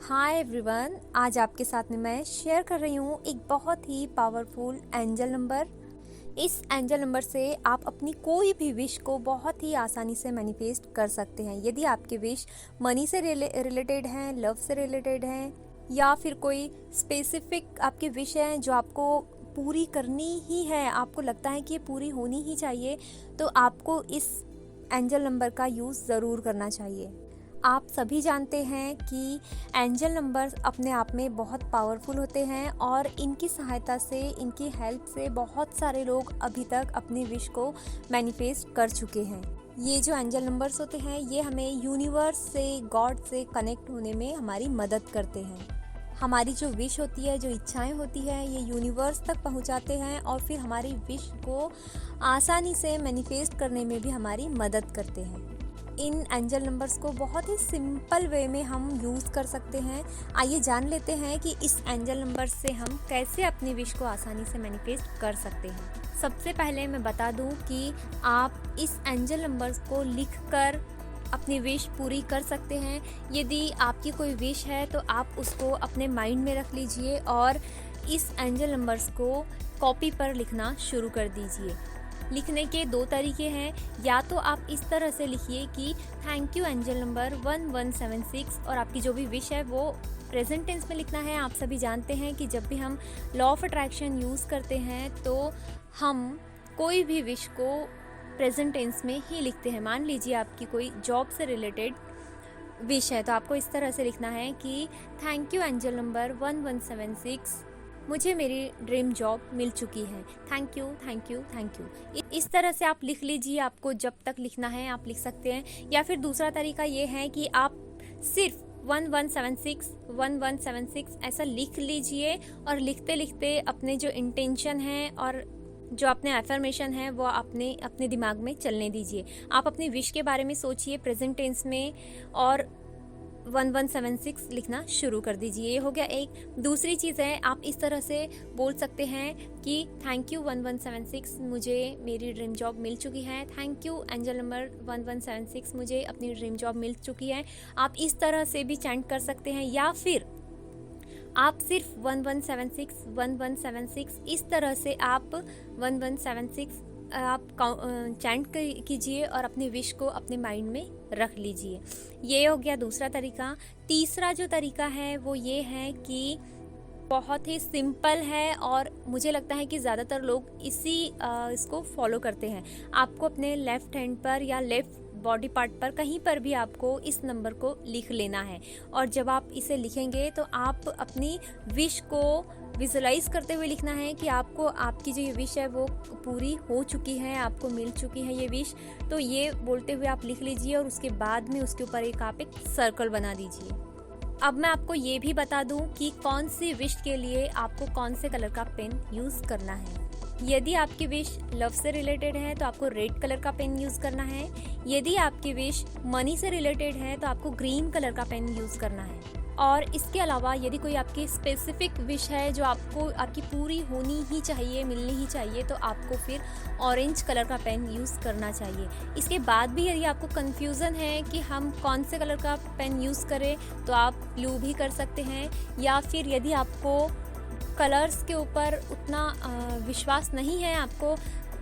Hi everyone, आज आपके साथ में मैं शेयर कर रही हूँ एक बहुत ही पावरफुल एंजल नंबर। इस एंजल नंबर से आप अपनी कोई भी विश को बहुत ही आसानी से मैनिफेस्ट कर सकते हैं। यदि आपके विश मनी से रिलेटेड हैं, लव से रिलेटेड हैं, या फिर कोई स्पेसिफिक आपकी विश है जो आपको पूरी करनी ही है, आपको लगता है कि ये पूरी होनी ही चाहिए, तो आपको इस एंजल नंबर का यूज़ ज़रूर करना चाहिए। आप सभी जानते हैं कि एंजल नंबर्स अपने आप में बहुत पावरफुल होते हैं और इनकी सहायता से, इनकी हेल्प से बहुत सारे लोग अभी तक अपनी विश को मैनिफेस्ट कर चुके हैं। ये जो एंजल नंबर्स होते हैं ये हमें यूनिवर्स से, गॉड से कनेक्ट होने में हमारी मदद करते हैं। हमारी जो विश होती है, जो इच्छाएं होती है, ये यूनिवर्स तक पहुंचाते हैं और फिर हमारी विश को आसानी से मैनिफेस्ट करने में भी हमारी मदद करते हैं। इन एंजल नंबर्स को बहुत ही सिंपल वे में हम यूज़ कर सकते हैं। आइए जान लेते हैं कि इस एंजल नंबर से हम कैसे अपनी विश को आसानी से मैनिफेस्ट कर सकते हैं। सबसे पहले मैं बता दूं कि आप इस एंजल नंबर्स को लिखकर अपनी विश पूरी कर सकते हैं। यदि आपकी कोई विश है तो आप उसको अपने माइंड में रख लीजिए और इस एंजल नंबर्स को कॉपी पर लिखना शुरू कर दीजिए। लिखने के दो तरीके हैं। या तो आप इस तरह से लिखिए कि थैंक यू एंजल नंबर 1176, और आपकी जो भी विश है वो प्रेजेंट टेंस में लिखना है। आप सभी जानते हैं कि जब भी हम लॉ ऑफ अट्रैक्शन यूज़ करते हैं तो हम कोई भी विश को प्रेजेंट टेंस में ही लिखते हैं। मान लीजिए आपकी कोई जॉब से रिलेटेड विश है तो आपको इस तरह से लिखना है कि थैंक यू एंजल नंबर 1176, मुझे मेरी ड्रीम जॉब मिल चुकी है, thank you thank you thank you. इस तरह से आप लिख लीजिए। आपको जब तक लिखना है आप लिख सकते हैं। या फिर दूसरा तरीका ये है कि आप सिर्फ 1176 1176 ऐसा लिख लीजिए और लिखते लिखते अपने जो इंटेंशन है और जो अपने एफर्मेशन है वो अपने दिमाग में चलने दीजिए। आप अपनी विश के बारे में सोचिए प्रेजेंट टेंस में और 1176 लिखना शुरू कर दीजिए। ये हो गया एक। दूसरी चीज़ है, आप इस तरह से बोल सकते हैं कि थैंक यू 1176, मुझे मेरी ड्रीम जॉब मिल चुकी है, थैंक यू एंजल नंबर 1176, मुझे अपनी ड्रीम जॉब मिल चुकी है। आप इस तरह से भी चैंट कर सकते हैं। या फिर आप सिर्फ 1176 1176 इस तरह से आप 1176 आप चैंट कीजिए और अपनी विश को अपने माइंड में रख लीजिए। ये हो गया दूसरा तरीका। तीसरा जो तरीका है वो ये है कि बहुत ही सिंपल है और मुझे लगता है कि ज़्यादातर लोग इसको फॉलो करते हैं। आपको अपने लेफ़्ट हैंड पर या लेफ़्ट बॉडी पार्ट पर कहीं पर भी आपको इस नंबर को लिख लेना है। और जब आप इसे लिखेंगे तो आप अपनी विश को विजुलाइज करते हुए लिखना है कि आपको आपकी जो ये विश है वो पूरी हो चुकी है, आपको मिल चुकी है ये विश। तो ये बोलते हुए आप लिख लीजिए और उसके बाद में उसके ऊपर आप एक सर्कल बना दीजिए। अब मैं आपको ये भी बता दूं कि कौन सी विश के लिए आपको कौन से कलर का पेन यूज़ करना है। यदि आपकी विश लव से रिलेटेड है तो आपको रेड कलर का पेन यूज़ करना है। यदि आपकी विश मनी से रिलेटेड है तो आपको ग्रीन कलर का पेन यूज़ करना है। और इसके अलावा यदि कोई आपकी स्पेसिफिक विश है जो आपकी पूरी होनी ही चाहिए, मिलनी ही चाहिए, तो आपको फिर ऑरेंज कलर का पेन यूज़ करना चाहिए। इसके बाद भी यदि आपको कन्फ्यूज़न है कि हम कौन से कलर का पेन यूज़ करें तो आप ब्लू भी कर सकते हैं। या फिर यदि आपको कलर्स के ऊपर उतना विश्वास नहीं है, आपको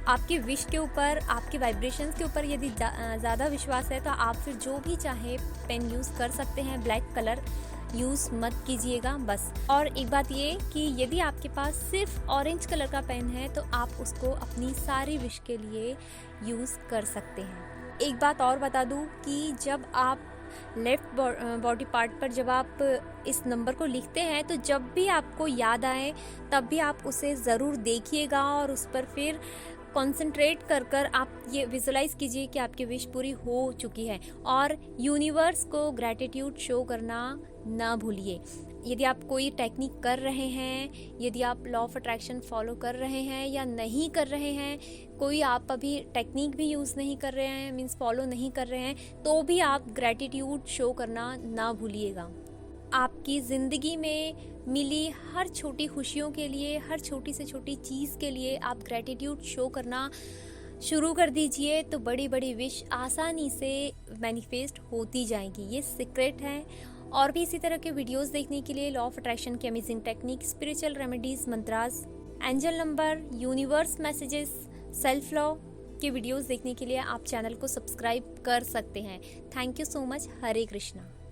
आपकी विश के ऊपर, आपके वाइब्रेशंस के ऊपर यदि ज़्यादा विश्वास है तो आप फिर जो भी चाहे पेन यूज़ कर सकते हैं। ब्लैक कलर यूज़ मत कीजिएगा बस। और एक बात ये कि यदि आपके पास सिर्फ ऑरेंज कलर का पेन है तो आप उसको अपनी सारी विश के लिए यूज़ कर सकते हैं। एक बात और बता दूं कि जब आप लेफ़्ट बॉडी पार्ट पर जब आप इस नंबर को लिखते हैं तो जब भी आपको याद आए तब भी आप उसे ज़रूर देखिएगा और उस पर फिर कंसंट्रेट कर आप ये विजुलाइज कीजिए कि आपकी विश पूरी हो चुकी है। और यूनिवर्स को ग्रैटिट्यूड शो करना ना भूलिए। यदि आप कोई टेक्निक कर रहे हैं, यदि आप लॉ ऑफ अट्रैक्शन फॉलो कर रहे हैं या नहीं कर रहे हैं, कोई आप अभी टेक्निक भी यूज़ नहीं कर रहे हैं, मीन्स फॉलो नहीं कर रहे हैं, तो भी आप ग्रैटिट्यूड शो करना ना भूलिएगा। आपकी ज़िंदगी में मिली हर छोटी खुशियों के लिए, हर छोटी से छोटी चीज़ के लिए आप ग्रैटिट्यूड शो करना शुरू कर दीजिए तो बड़ी बड़ी विश आसानी से मैनिफेस्ट होती जाएंगी। ये सीक्रेट है और भी इसी तरह के वीडियोस देखने के लिए, लॉ ऑफ अट्रैक्शन की amazing technique, spiritual remedies, mantras, angel number, universe messages, self law के वीडियोस देखने के लिए आप चैनल को सब्सक्राइब कर सकते हैं। Thank you so much. Hare Krishna.